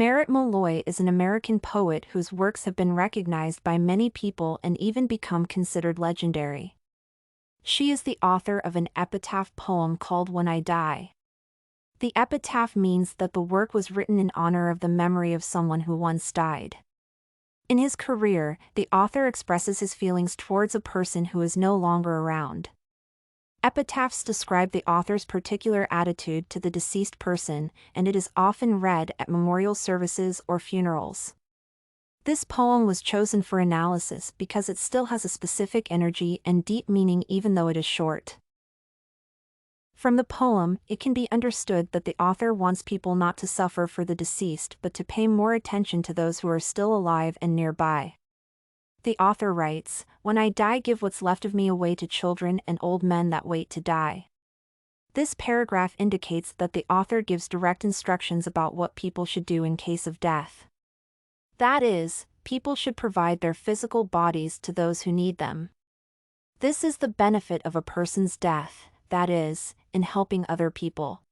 Merritt Malloy is an American poet whose works have been recognized by many people and even become considered legendary. She is the author of an epitaph poem called When I Die. The epitaph means that the work was written in honor of the memory of someone who once died. In his career, the author expresses his feelings towards a person who is no longer around. Epitaphs describe the author's particular attitude to the deceased person, and it is often read at memorial services or funerals. This poem was chosen for analysis because it still has a specific energy and deep meaning even though it is short. From the poem, it can be understood that the author wants people not to suffer for the deceased but to pay more attention to those who are still alive and nearby. The author writes, "When I die, give what's left of me away to children and old men that wait to die." This paragraph indicates that the author gives direct instructions about what people should do in case of death. That is, people should provide their physical bodies to those who need them. This is the benefit of a person's death, that is, in helping other people.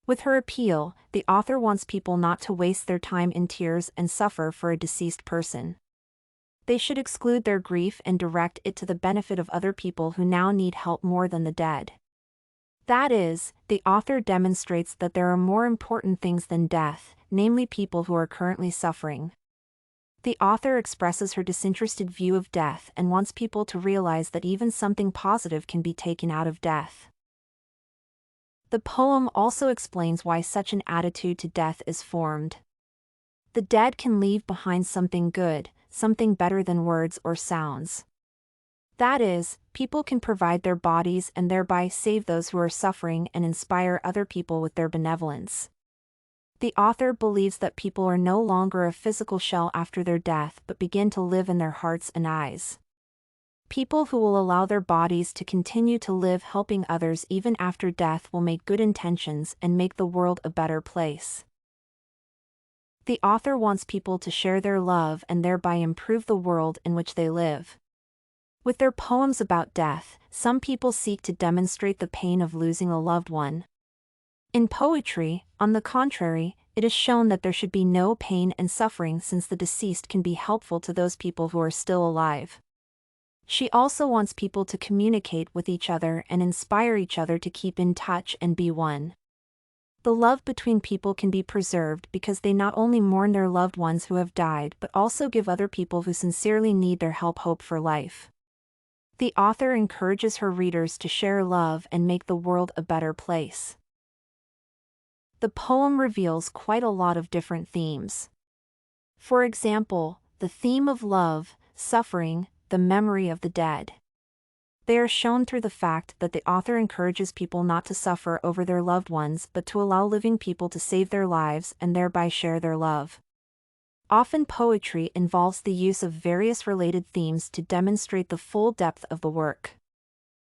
With her appeal, the author wants people not to waste their time in tears and suffer for a deceased person. They should exclude their grief and direct it to the benefit of other people who now need help more than the dead. That is, the author demonstrates that there are more important things than death, namely people who are currently suffering. The author expresses her disinterested view of death and wants people to realize that even something positive can be taken out of death. The poem also explains why such an attitude to death is formed. The dead can leave behind something good, something better than words or sounds. That is, people can provide their bodies and thereby save those who are suffering and inspire other people with their benevolence. The author believes that people are no longer a physical shell after their death but begin to live in their hearts and eyes. People who will allow their bodies to continue to live helping others even after death will make good intentions and make the world a better place. The author wants people to share their love and thereby improve the world in which they live. With their poems about death, some people seek to demonstrate the pain of losing a loved one. In poetry, on the contrary, it is shown that there should be no pain and suffering since the deceased can be helpful to those people who are still alive. She also wants people to communicate with each other and inspire each other to keep in touch and be one. The love between people can be preserved because they not only mourn their loved ones who have died but also give other people who sincerely need their help hope for life. The author encourages her readers to share love and make the world a better place. The poem reveals quite a lot of different themes. For example, the theme of love, suffering, the memory of the dead. They are shown through the fact that the author encourages people not to suffer over their loved ones but to allow living people to save their lives and thereby share their love. Often poetry involves the use of various related themes to demonstrate the full depth of the work.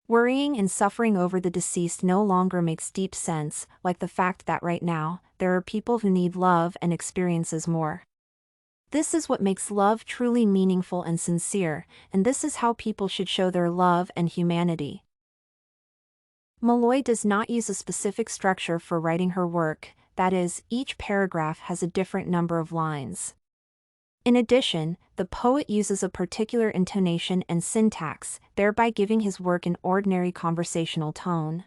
Worrying and suffering over the deceased no longer makes deep sense, like the fact that right now, there are people who need love and experiences more. This is what makes love truly meaningful and sincere, and this is how people should show their love and humanity. Malloy does not use a specific structure for writing her work, that is, each paragraph has a different number of lines. In addition, the poet uses a particular intonation and syntax, thereby giving his work an ordinary conversational tone.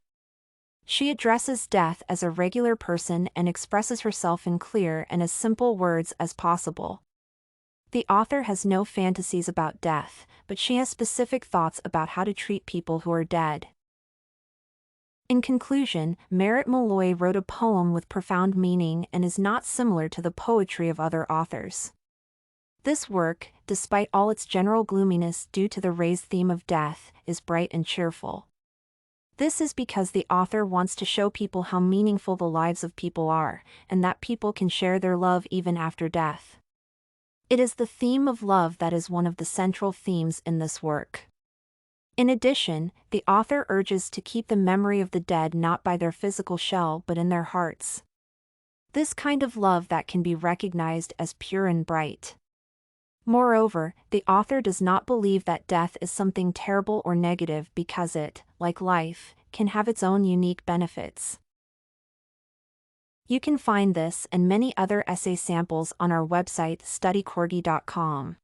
She addresses death as a regular person and expresses herself in clear and as simple words as possible. The author has no fantasies about death, but she has specific thoughts about how to treat people who are dead. In conclusion, Merritt Malloy wrote a poem with profound meaning and is not similar to the poetry of other authors. This work, despite all its general gloominess due to the raised theme of death, is bright and cheerful. This is because the author wants to show people how meaningful the lives of people are, and that people can share their love even after death. It is the theme of love that is one of the central themes in this work. In addition, the author urges to keep the memory of the dead not by their physical shell but in their hearts. This kind of love that can be recognized as pure and bright. Moreover, the author does not believe that death is something terrible or negative because it, like life, can have its own unique benefits. You can find this and many other essay samples on our website studycorgi.com.